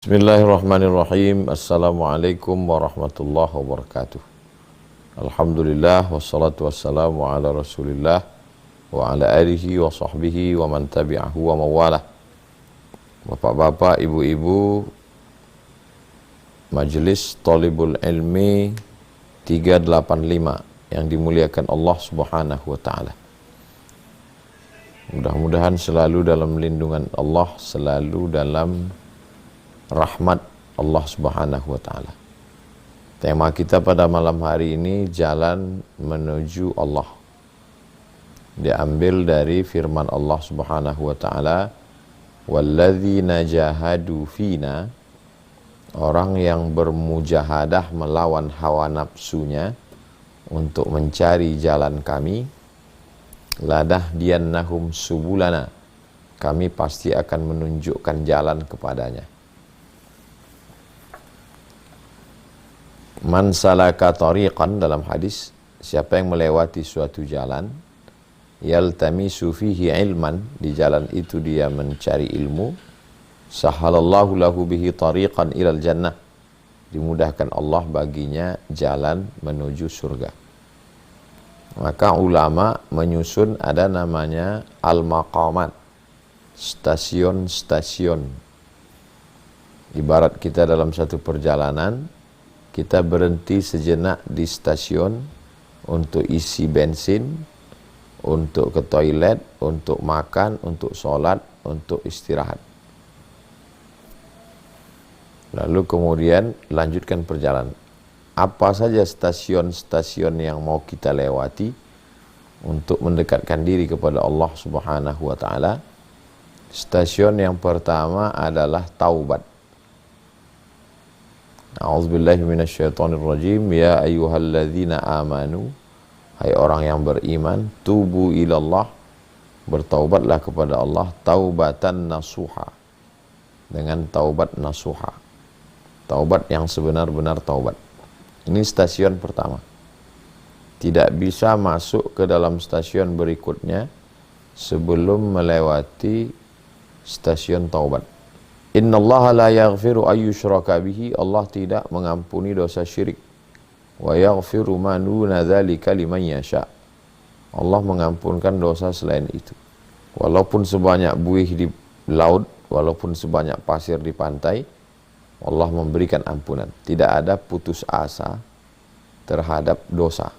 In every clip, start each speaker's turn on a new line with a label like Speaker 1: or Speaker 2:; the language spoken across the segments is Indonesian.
Speaker 1: Bismillahirrahmanirrahim. Assalamualaikum warahmatullahi wabarakatuh. Alhamdulillah wassalatu wassalamu ala Rasulillah wa ala alihi wa sahbihi wa man tabi'ahu wa mawalah. Bapak-bapak, ibu-ibu, Majelis Thalibul Ilmi 385 yang dimuliakan Allah Subhanahu wa taala. Mudah-mudahan selalu dalam lindungan Allah, selalu dalam rahmat Allah Subhanahu wa taala. Tema kita pada malam hari ini jalan menuju Allah. Diambil dari firman Allah Subhanahu wa taala, "Walladzina jahadu fina", orang yang bermujahadah melawan hawa nafsunya untuk mencari jalan kami, lanahdiyannahum subulana, kami pasti akan menunjukkan jalan kepadanya. Man salaka tariqan, dalam hadis, siapa yang melewati suatu jalan, yaltamisu fihi ilman, di jalan itu dia mencari ilmu, sahalallahu lahu bihi tariqan ilal jannah, dimudahkan Allah baginya jalan menuju surga. Maka ulama menyusun ada namanya al-maqamat, stasiun-stasiun. Ibarat kita dalam satu perjalanan, kita berhenti sejenak di stasiun untuk isi bensin, untuk ke toilet, untuk makan, untuk sholat, untuk istirahat. Lalu kemudian lanjutkan perjalanan. Apa saja stasiun-stasiun yang mau kita lewati untuk mendekatkan diri kepada Allah Subhanahu wa taala? Stasiun yang pertama adalah taubat. A'udzubillahi minasyaitonirrajim. Ya ayyuhalladzina amanu, hai orang yang beriman, tubu ilallah, bertaubatlah kepada Allah, taubatan nasuha, dengan taubat nasuha, taubat yang sebenar-benar taubat. Ini stasiun pertama. Tidak bisa masuk ke dalam stasiun berikutnya sebelum melewati stasiun taubat. Innallaha la yaghfiru ayyushraka bihi, Allah tidak mengampuni dosa syirik. Wa yaghfiru ma duna dzalika liman yasha, Allah mengampunkan dosa selain itu. Walaupun sebanyak buih di laut, walaupun sebanyak pasir di pantai, Allah memberikan ampunan. Tidak ada putus asa terhadap dosa.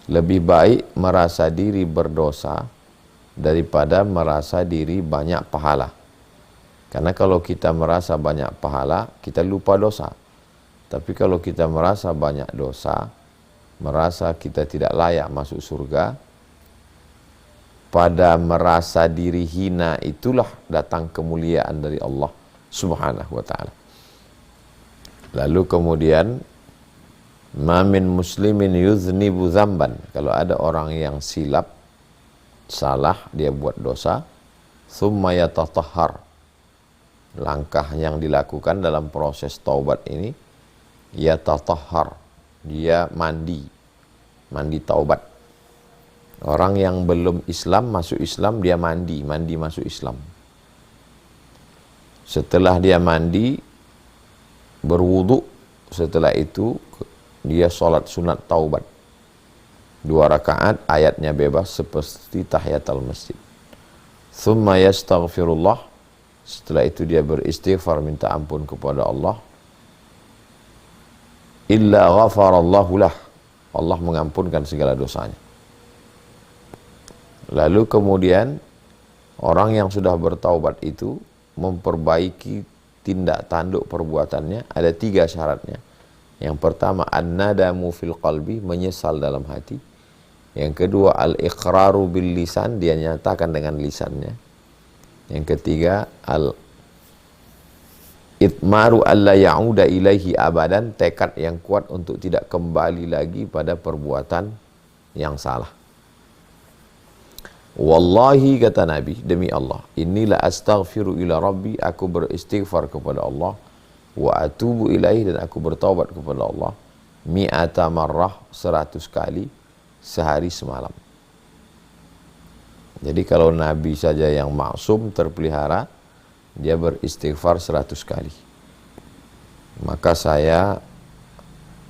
Speaker 1: Lebih baik merasa diri berdosa daripada merasa diri banyak pahala. Karena kalau kita merasa banyak pahala, kita lupa dosa. Tapi kalau kita merasa banyak dosa, merasa kita tidak layak masuk surga, pada merasa diri hina itulah datang kemuliaan dari Allah Subhanahu wa taala. Lalu kemudian, ma min muslimin yuznibu dzamban, kalau ada orang yang silap, salah, dia buat dosa, tsumma yatatahhar, langkah yang dilakukan dalam proses taubat ini, ya tatahhar, dia mandi taubat. Orang yang belum Islam masuk Islam, dia mandi masuk Islam. Setelah dia mandi, berwudu, setelah itu dia sholat sunat taubat 2 rakaat, ayatnya bebas seperti tahiyatul masjid. Tsumma yastaghfirullah, setelah itu dia beristighfar, minta ampun kepada Allah. Illa ghafarallahu lah, Allah mengampunkan segala dosanya. Lalu kemudian orang yang sudah bertaubat itu memperbaiki tindak tanduk perbuatannya. Ada 3 syaratnya. Yang pertama, an-nadamu fil qalbi, menyesal dalam hati. Yang kedua, al-iqraru bil lisan, dia nyatakan dengan lisannya. Yang ketiga, al-itmaru alla ya'uda ilaihi abadan, tekad yang kuat untuk tidak kembali lagi pada perbuatan yang salah. Wallahi, kata Nabi, demi Allah, inilah astaghfiru ila rabbi, aku beristighfar kepada Allah, wa atubu ilaihi, dan aku bertaubat kepada Allah, mi'ata marrah, 100 kali sehari semalam. Jadi kalau Nabi saja yang maksum terpelihara, dia beristighfar 100 kali. maka saya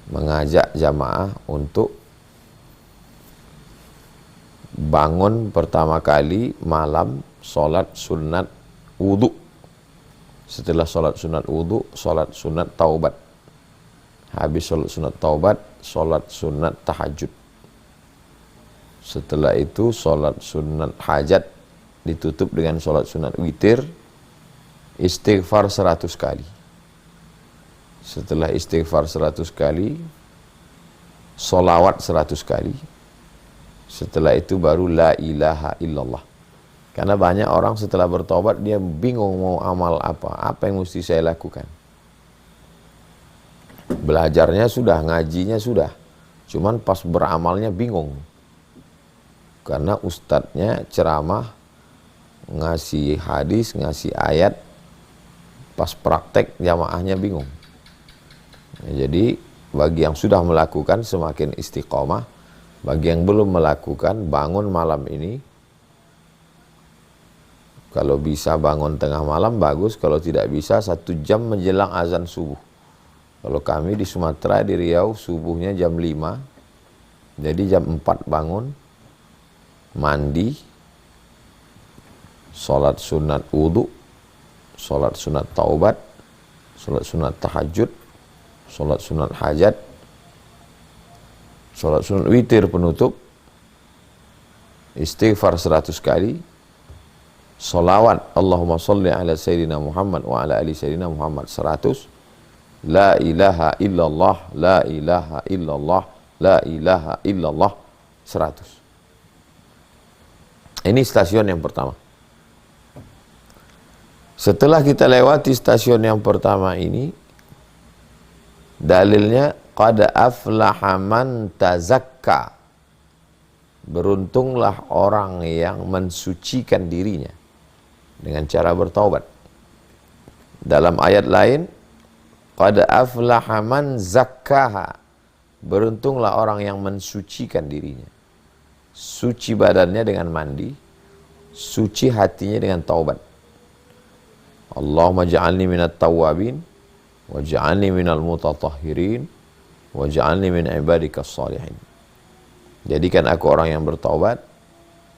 Speaker 1: mengajak jamaah untuk bangun pertama kali malam sholat sunat wudhu. Setelah sholat sunat wudhu, sholat sunat taubat. Habis sholat sunat taubat, sholat sunat tahajud. Setelah itu sholat sunat hajat ditutup dengan sholat sunat witir, istighfar 100 kali. Setelah istighfar 100 kali, sholawat 100 kali. Setelah itu baru la ilaha illallah. Karena banyak orang setelah bertobat dia bingung mau amal apa yang mesti saya lakukan. Belajarnya sudah, ngajinya sudah, cuman pas beramalnya bingung. Karena ustadznya ceramah, ngasih hadis, ngasih ayat, pas praktek jamaahnya bingung. Jadi bagi yang sudah melakukan semakin istiqomah, bagi yang belum melakukan bangun malam ini. Kalau bisa bangun tengah malam bagus, kalau tidak bisa 1 jam menjelang azan subuh. Kalau kami di Sumatera, di Riau, subuhnya jam 5, jadi jam 4 bangun, mandi, sholat sunat wudhu, sholat sunat taubat, sholat sunat tahajud, sholat sunat hajat, sholat sunat witir penutup, istighfar 100 kali, sholawat Allahumma sholli ala Sayyidina Muhammad wa ala ali Sayyidina Muhammad 100, la ilaha illallah, la ilaha illallah, la ilaha illallah 100. Ini stasiun yang pertama. Setelah kita lewati stasiun yang pertama ini, dalilnya qad aflaha man tazakka. Beruntunglah orang yang mensucikan dirinya dengan cara bertaubat. Dalam ayat lain, qad aflaha man zakkaha. Beruntunglah orang yang mensucikan dirinya. Suci badannya dengan mandi, suci hatinya dengan taubat. Allahumma ja'alni minat tawwabin waj'alni minal mutatahhirin waj'alni min ibadikas salihin. Jadikan aku orang yang bertaubat,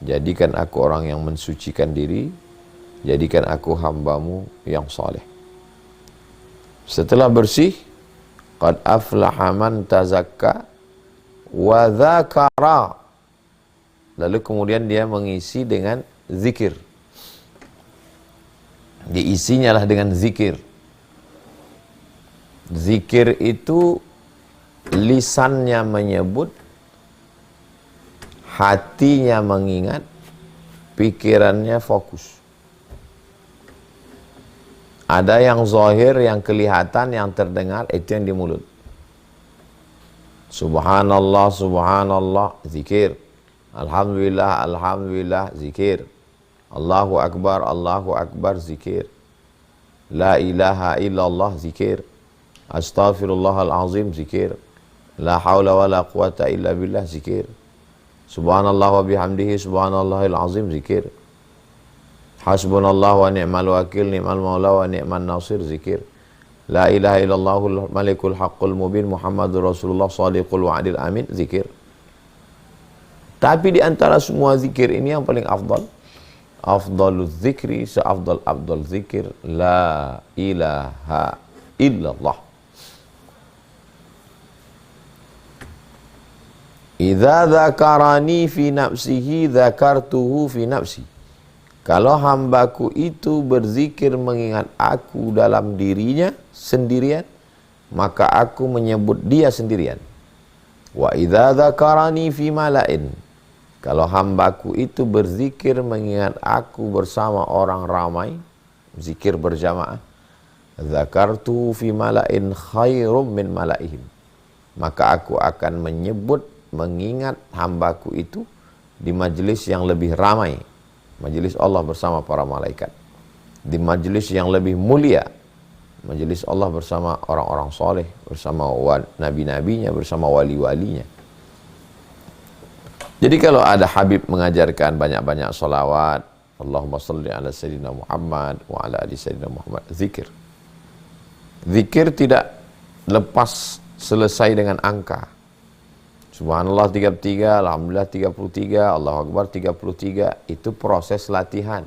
Speaker 1: jadikan aku orang yang mensucikan diri, jadikan aku hambamu yang saleh. Setelah bersih, qad aflaha man tazakka wa dzakara. Lalu kemudian dia mengisi dengan zikir. Diisinyalah dengan zikir. Zikir itu lisannya menyebut, hatinya mengingat, pikirannya fokus. Ada yang zahir, yang kelihatan, yang terdengar, itu yang di mulut. Subhanallah, subhanallah, zikir. Alhamdulillah, alhamdulillah, zikir. Allahu akbar, zikir. La ilaha illallah, zikir. Astaghfirullahal azim, zikir. La haula wa la quwata illa billah, zikir. Subhanallah wa bihamdihi, subhanallahil azim, zikir. Hasbunallah wa ni'mal wakil, ni'mal maula wa ni'man nasir, zikir. La ilaha illallahul malikul haqqul mubin, Muhammadur Rasulullah shadiqul wa'adil amin, zikir. Tapi di antara semua zikir ini yang paling afdal, afdalul zikri, seafdal zikir, la ilaha illallah. Idza dzakarani fi nafsihi dzakartuhu fi nafsi. Kalau hambaku itu berzikir mengingat aku dalam dirinya sendirian, maka aku menyebut dia sendirian. Wa idza dzakarani fi mala'in. Kalau hambaku itu berzikir mengingat aku bersama orang ramai, zikir berjamaah, dzakartuhu fi mala'in khairum min mala'ihim. Maka aku akan menyebut, mengingat hambaku itu di majelis yang lebih ramai, majelis Allah bersama para malaikat, di majelis yang lebih mulia, majelis Allah bersama orang-orang soleh, bersama nabi-nabinya, bersama wali-walinya. Jadi kalau ada Habib mengajarkan banyak-banyak salawat, Allahumma salli ala Sayyidina Muhammad wa ala ali Sayyidina Muhammad, zikir. Zikir tidak lepas selesai dengan angka. Subhanallah 33, Alhamdulillah 33, Allahu Akbar 33, itu proses latihan.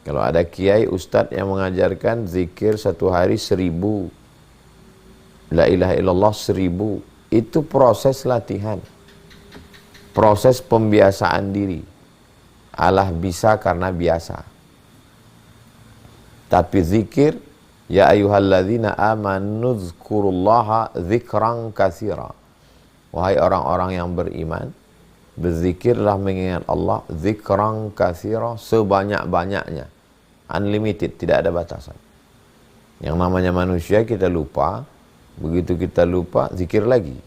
Speaker 1: Kalau ada kiai ustadz yang mengajarkan zikir satu hari 1000, la ilaha illallah 1000, itu proses latihan, proses pembiasaan diri. Allah bisa karena biasa. Tapi zikir, ya ayyuhalladzina amanu dzkurullaha dzikran katsira. Wahai orang-orang yang beriman, berzikirlah mengingat Allah dzikran katsira, sebanyak-banyaknya. Unlimited, tidak ada batasan. Yang namanya manusia kita lupa, begitu kita lupa zikir lagi.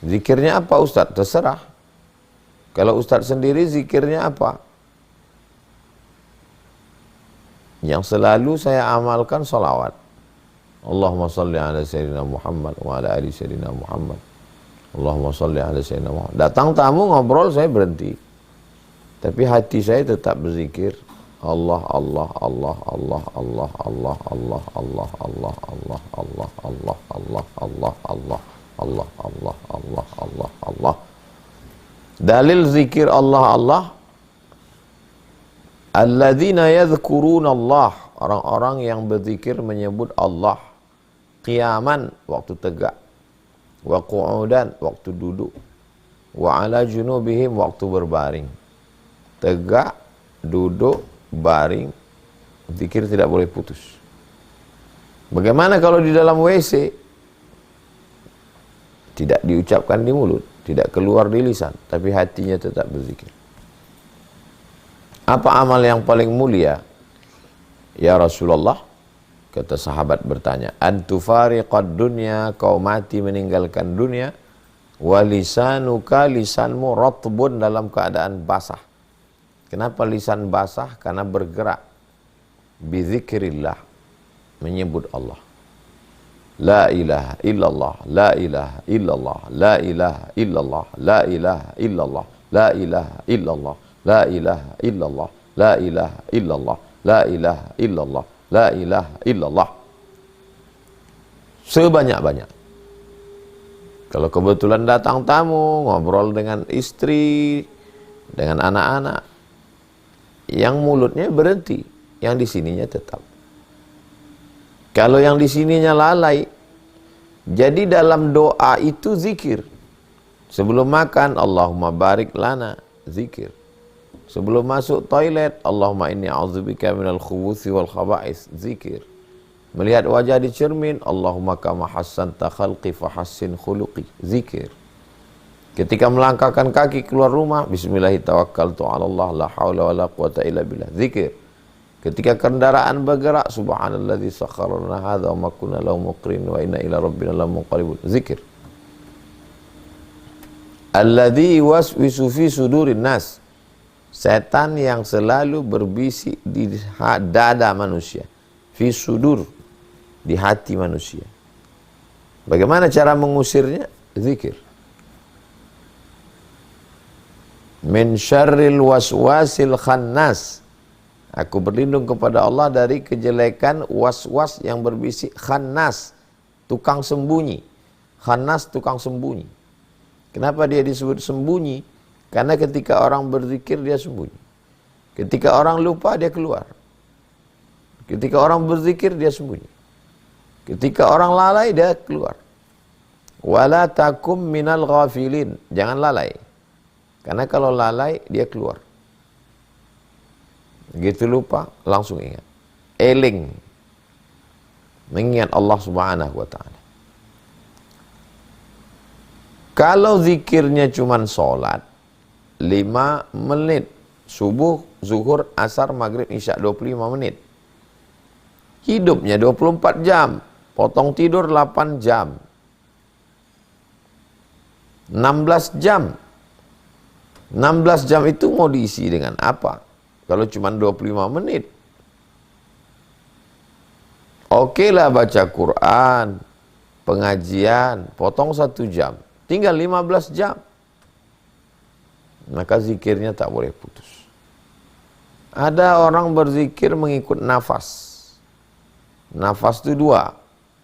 Speaker 1: Zikirnya apa Ustaz? Terserah. Kalau Ustaz sendiri zikirnya apa? Yang selalu saya amalkan salawat. Allahumma salli ala Sayyidina Muhammad wa ala ali Sayyidina Muhammad. Allahumma salli ala Sayyidina Muhammad. Datang tamu ngobrol saya berhenti. Tapi hati saya tetap berzikir. Allah, Allah, Allah, Allah, Allah, Allah, Allah, Allah, Allah, Allah, Allah, Allah, Allah, Allah, Allah, Allah, Allah, Allah, Allah, Allah. Dalil zikir Allah, Allah. Alladzina yadhkuruna Allah. Orang-orang yang berzikir menyebut Allah. Qiyaman, waktu tegak. Wa qu'udan, waktu duduk. Wa ala junubihim, waktu berbaring. Tegak, duduk, baring, zikir tidak boleh putus. Bagaimana kalau di dalam WC? Tidak diucapkan di mulut, tidak keluar di lisan, tapi hatinya tetap berzikir. Apa amal yang paling mulia? Ya Rasulullah, kata sahabat bertanya, antufariqad dunya, kau mati meninggalkan dunia, walisanuka, lisanmu ratbun, dalam keadaan basah. Kenapa lisan basah? Karena bergerak. Bizikrillah, menyebut Allah. La ilaha illallah, la ilaha illallah, la ilaha illallah, la ilaha illallah, la ilaha illallah, la ilaha illallah, la ilaha illallah, la ilaha illallah, la ilaha illallah. Sebanyak-banyak. Kalau kebetulan datang tamu, ngobrol dengan istri, dengan anak-anak, yang mulutnya berhenti, yang di sininya tetap. Kalau yang di sininya lalai, jadi dalam doa itu zikir. Sebelum makan, Allahumma barik lana, zikir. Sebelum masuk toilet, Allahumma inni a'udzubika minal khubuthi wal khaba'is, zikir. Melihat wajah di cermin, Allahumma kama hassanta khalqi fahassin khuluqi, zikir. Ketika melangkahkan kaki keluar rumah, bismillahirrahmanirrahim, la haula wala quwata illa billah, zikir. Ketika kendaraan bergerak, subhanalladzi sakhkhara lana hadza wa ma kunna lahu muqrinin wa inna ila rabbina lamunqalibun, zikir. Alladzi waswisu fi sudurin nas, setan yang selalu berbisik di dada manusia, fi sudur, di hati manusia. Bagaimana cara mengusirnya? Zikir. Min syarril waswasil khannas, aku berlindung kepada Allah dari kejelekan waswas yang berbisik. Khannas, tukang sembunyi. Khannas, tukang sembunyi. Kenapa dia disebut sembunyi? Karena ketika orang berzikir dia sembunyi. Ketika orang lupa dia keluar. Ketika orang berzikir dia sembunyi. Ketika orang lalai dia keluar. Wala takum minal ghafilin, jangan lalai. Karena kalau lalai, dia keluar. Begitu lupa, langsung ingat. Eling. Mengingat Allah subhanahu wa ta'ala. Kalau zikirnya cuma sholat, 5 menit. Subuh, zuhur, asar, maghrib, isya, 25 menit. Hidupnya 24 jam. Potong tidur 8 jam. 16 jam. 16 jam itu mau diisi dengan apa? Kalau cuma 25 menit. Oke lah baca Quran, pengajian, potong 1 jam. Tinggal 15 jam. Maka zikirnya tak boleh putus. Ada orang berzikir mengikut nafas. Nafas itu 2.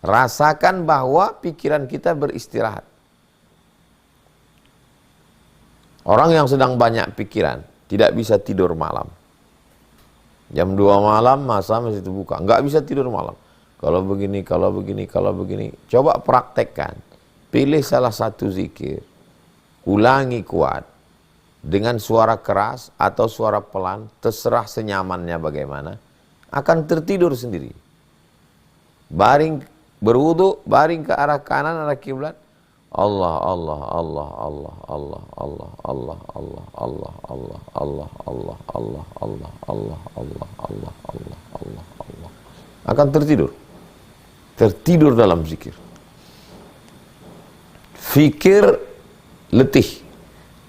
Speaker 1: Rasakan bahwa pikiran kita beristirahat. Orang yang sedang banyak pikiran, tidak bisa tidur malam. Jam 2 malam masa masih terbuka, nggak bisa tidur malam. Kalau begini, kalau begini, kalau begini. Coba praktekkan. Pilih salah satu zikir. Ulangi kuat. Dengan suara keras atau suara pelan, terserah senyamannya bagaimana. Akan tertidur sendiri. Baring, berwudu, baring ke arah kanan, arah kiblat. Allah, Allah, Allah, Allah, Allah, Allah, Allah, Allah, Allah, Allah, Allah, Allah, Allah, Allah, Allah, Allah, Allah, Allah, Allah, Allah. Akan tertidur. Tertidur dalam zikir. Fikir letih,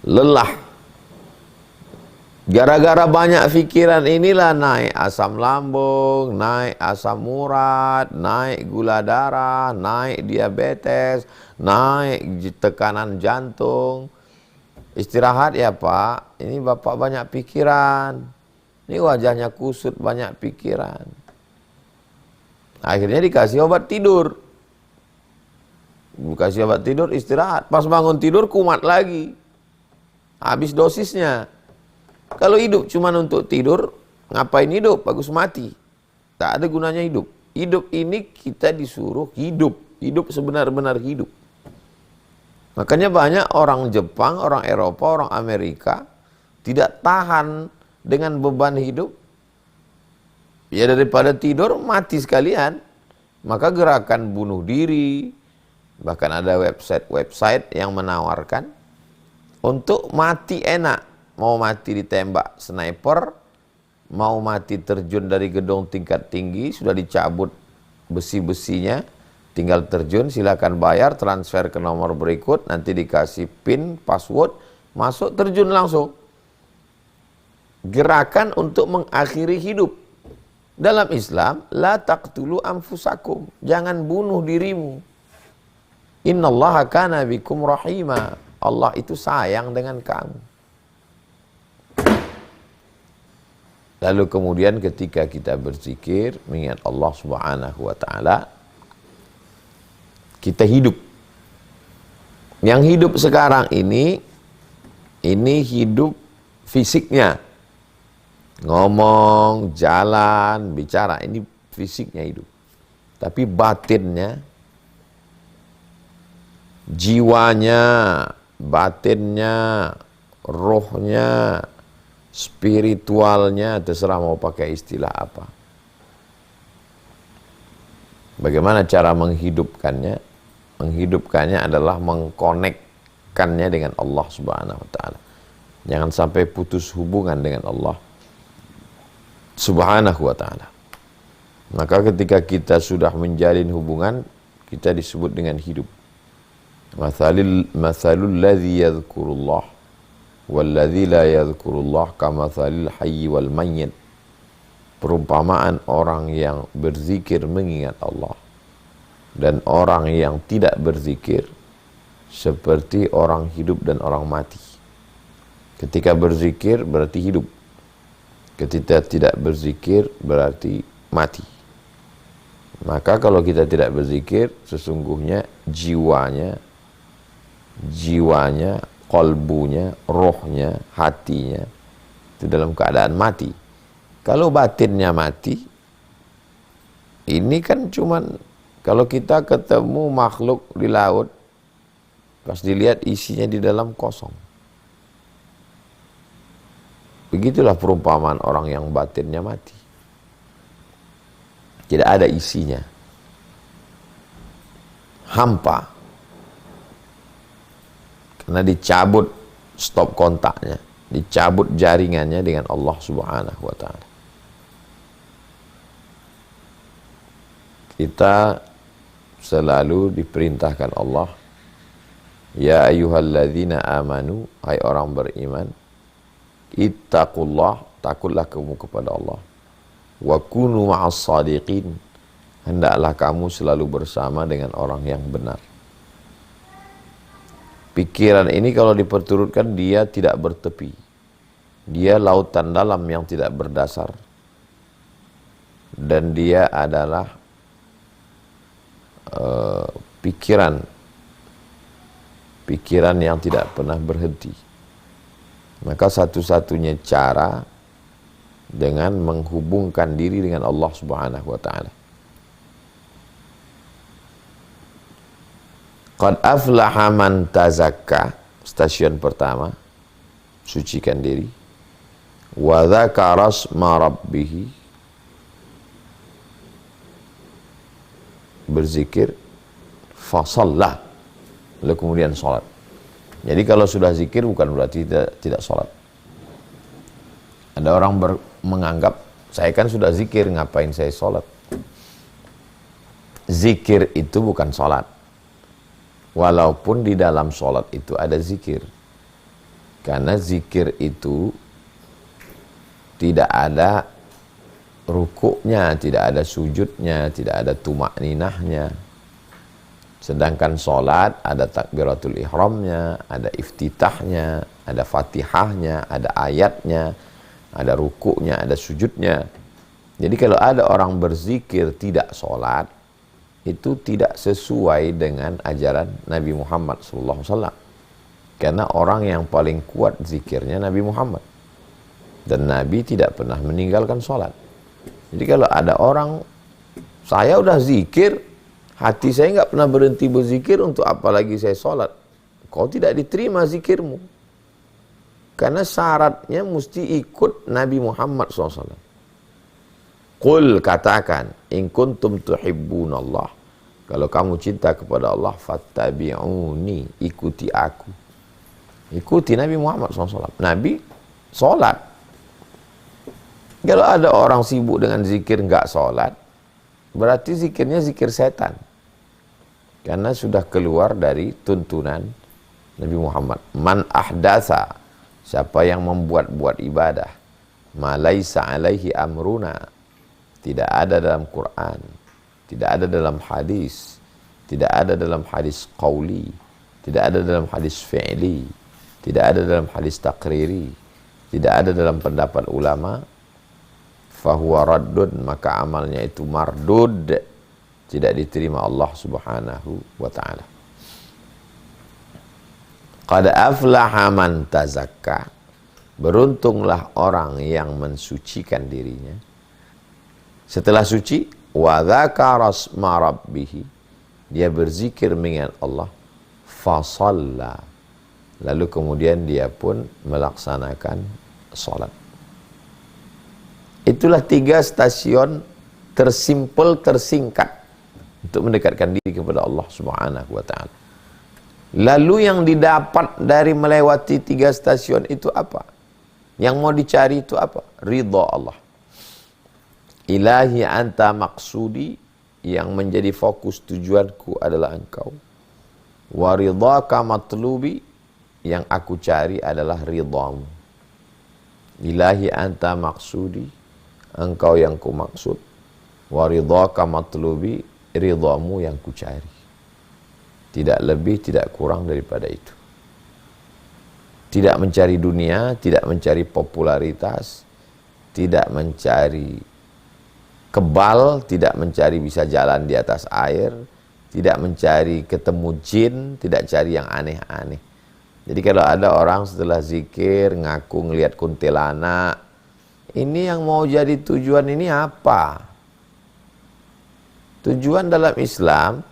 Speaker 1: lelah. Gara-gara banyak pikiran inilah naik asam lambung, naik asam urat, naik gula darah, naik diabetes, naik tekanan jantung. Istirahat ya Pak, ini Bapak banyak pikiran. Ini wajahnya kusut, banyak pikiran. Akhirnya dikasih obat tidur. Dikasih obat tidur, istirahat. Pas bangun tidur kumat lagi. Habis dosisnya. Kalau hidup cuma untuk tidur, ngapain hidup? Bagus mati. Tak ada gunanya hidup. Hidup ini kita disuruh hidup. Hidup sebenar-benar hidup. Makanya banyak orang Jepang, orang Eropa, orang Amerika tidak tahan dengan beban hidup. Ya daripada tidur, mati sekalian. Maka gerakan bunuh diri. Bahkan ada website-website yang menawarkan untuk mati enak. Mau mati ditembak sniper, mau mati terjun dari gedung tingkat tinggi, sudah dicabut besi-besinya, tinggal terjun, silakan bayar, transfer ke nomor berikut, nanti dikasih PIN, password, masuk terjun langsung. Gerakan untuk mengakhiri hidup. Dalam Islam, la taqtulu anfusakum, jangan bunuh dirimu. Innallaha kana bikum rahima, Allah itu sayang dengan kamu. Lalu kemudian ketika kita berzikir, mengingat Allah Subhanahu wa Ta'ala, kita hidup. Yang hidup sekarang ini hidup fisiknya. Ngomong, jalan, bicara, ini fisiknya hidup. Tapi batinnya, jiwanya, batinnya, rohnya, spiritualnya, terserah mau pakai istilah apa. Bagaimana cara menghidupkannya? Menghidupkannya adalah mengkonekkannya dengan Allah Subhanahu wa Ta'ala. Jangan sampai putus hubungan dengan Allah Subhanahu wa Ta'ala. Maka ketika kita sudah menjalin hubungan, kita disebut dengan hidup. Mathalul ladzi yadhkurullah walladzi la yadhkurullah kamathalil hayyi wal mayyit. Perumpamaan orang yang berzikir mengingat Allah dan orang yang tidak berzikir seperti orang hidup dan orang mati. Ketika berzikir berarti hidup. Ketika tidak berzikir berarti mati. Maka kalau kita tidak berzikir, sesungguhnya jiwanya, kalbunya, rohnya, hatinya itu dalam keadaan mati. Kalau batinnya mati, ini kan cuman kalau kita ketemu makhluk di laut, pas dilihat isinya di dalam kosong. Begitulah perumpamaan orang yang batinnya mati. Tidak ada isinya. Hampa. Karena dicabut stop kontaknya, dicabut jaringannya dengan Allah Subhanahu wa Ta'ala. Kita selalu diperintahkan Allah, ya ayyuhalladzina amanu, hai orang beriman, ittaqullah, takutlah kamu kepada Allah, wa kunu ma'as sadiqin, hendaklah kamu selalu bersama dengan orang yang benar. Pikiran ini kalau diperturutkan, dia tidak bertepi. Dia lautan dalam yang tidak berdasar. Dan dia adalah pikiran yang tidak pernah berhenti. Maka satu-satunya cara dengan menghubungkan diri dengan Allah Subhanahu wa taala. Qad aflaha man tazakka, stasiun pertama, sucikan diri. Wa dzakara asma rabbih, berzikir. Fasalla, lalu kemudian sholat. Jadi kalau sudah zikir bukan berarti tidak sholat. Ada orang menganggap, saya kan sudah zikir, ngapain saya sholat? Zikir itu bukan sholat. Walaupun di dalam sholat itu ada zikir. Karena zikir itu tidak ada rukuknya, tidak ada sujudnya, tidak ada tumakninahnya. Sedangkan sholat ada takbiratul ihramnya, ada iftitahnya, ada fatihahnya, ada ayatnya, ada rukuknya, ada sujudnya. Jadi kalau ada orang berzikir tidak sholat, itu tidak sesuai dengan ajaran Nabi Muhammad SAW. Karena orang yang paling kuat zikirnya Nabi Muhammad. Dan Nabi tidak pernah meninggalkan sholat. Jadi kalau ada orang, saya udah zikir, hati saya nggak pernah berhenti berzikir, untuk apa lagi saya sholat? Kau tidak diterima zikirmu. Karena syaratnya mesti ikut Nabi Muhammad SAW. Qul, katakan, in kuntum tuhibbunallah, kalau kamu cinta kepada Allah, fattabi'uni, ikuti aku. Ikuti Nabi Muhammad SAW. Nabi sholat. Kalau ada orang sibuk dengan zikir nggak sholat, berarti zikirnya zikir setan. Karena sudah keluar dari tuntunan Nabi Muhammad. Man ahdatsa, siapa yang membuat-buat ibadah, ma laisa alaihi amruna, tidak ada dalam Quran, tidak ada dalam hadis, tidak ada dalam hadis qauli, tidak ada dalam hadis fi'li, tidak ada dalam hadis takriri, tidak ada dalam pendapat ulama, fahuwa raddun, maka amalnya itu mardud, tidak diterima Allah Subhanahu wa ta'ala. Qad aflaha man tazakka, beruntunglah orang yang mensucikan dirinya. Setelah suci, wa dzakara asma rabbih, dia berzikir mengingat Allah, fasalla, lalu kemudian dia pun melaksanakan salat. Itulah 3 stasiun tersimpel, tersingkat untuk mendekatkan diri kepada Allah Subhanahu wa ta'ala. Lalu yang didapat dari melewati 3 stasiun itu apa? Yang mau dicari itu apa? Ridha Allah. Ilahi anta maksudi, yang menjadi fokus tujuanku adalah engkau. Wa ridhaka matlubi, yang aku cari adalah ridhamu. Ilahi anta maksudi, engkau yang ku maksud. Wa ridhaka matlubi, ridhamu yang ku cari. Tidak lebih, tidak kurang daripada itu. Tidak mencari dunia, tidak mencari popularitas, tidak mencari kebal, tidak mencari bisa jalan di atas air, tidak mencari ketemu jin, tidak cari yang aneh-aneh. Jadi kalau ada orang setelah zikir ngaku ngelihat kuntilanak, ini yang mau jadi tujuan ini apa? Tujuan dalam Islam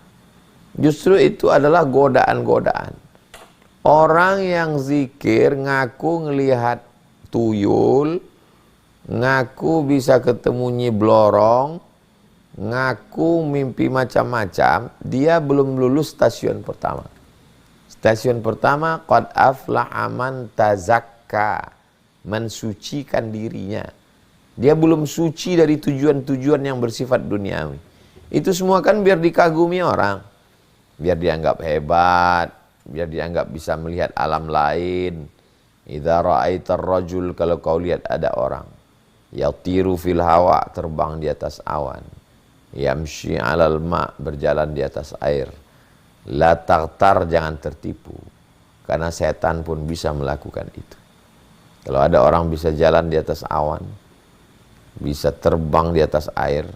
Speaker 1: justru itu adalah godaan-godaan. Orang yang zikir ngaku ngelihat tuyul, ngaku bisa ketemu Nyi Blorong, ngaku mimpi macam-macam, dia belum lulus stasiun pertama. Stasiun pertama, qad aflaha man tazakka, mensucikan dirinya. Dia belum suci dari tujuan-tujuan yang bersifat duniawi. Itu semua kan biar dikagumi orang, biar dianggap hebat, biar dianggap bisa melihat alam lain. Idza ra'aitar rajul, kalau kau lihat ada orang, yatiru fil hawa, terbang di atas awan, yamshi 'alal ma, berjalan di atas air, la taghtar, jangan tertipu, karena setan pun bisa melakukan itu. Kalau ada orang bisa jalan di atas awan, bisa terbang di atas air,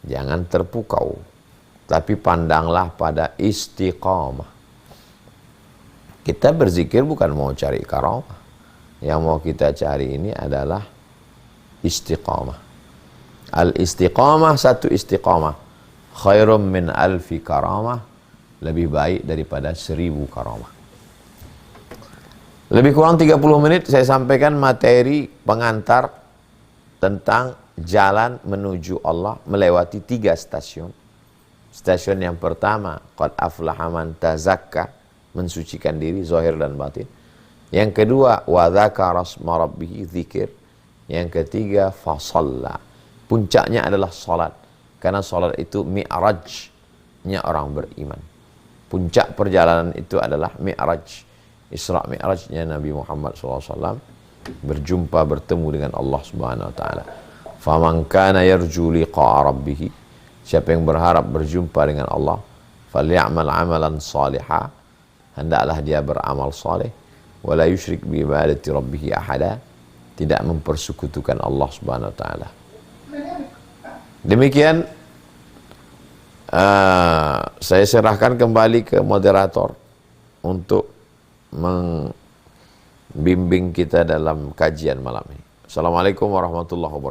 Speaker 1: jangan terpukau, tapi pandanglah pada istiqamah. Kita berzikir bukan mau cari karamah. Yang mau kita cari ini adalah istiqamah. Al-istiqamah, satu istiqamah khairum min alfi karamah, lebih baik daripada 1000 karamah. Lebih kurang 30 menit saya sampaikan materi pengantar tentang jalan menuju Allah melewati 3 stasiun. Stasiun yang pertama, qad aflaha man tazakka, mensucikan diri zahir dan batin. Yang kedua, wa dzakara asma rabbih, zikir. Yang ketiga, fasalla. Puncaknya adalah salat. Karena salat itu mi'rajnya orang beriman. Puncak perjalanan itu adalah mi'raj. Isra mi'rajnya Nabi Muhammad SAW berjumpa bertemu dengan Allah Subhanahu wa taala. Faman kana yarju liqa'a rabbih, siapa yang berharap berjumpa dengan Allah, falyamal amalan salihah, hendaklah dia beramal saleh, wala yusyrik bi ibadati rabbih ahada, tidak mempersekutukan Allah Subhanahu wa taala. Demikian saya serahkan kembali ke moderator untuk membimbing kita dalam kajian malam ini. Assalamualaikum warahmatullahi wabarakatuh.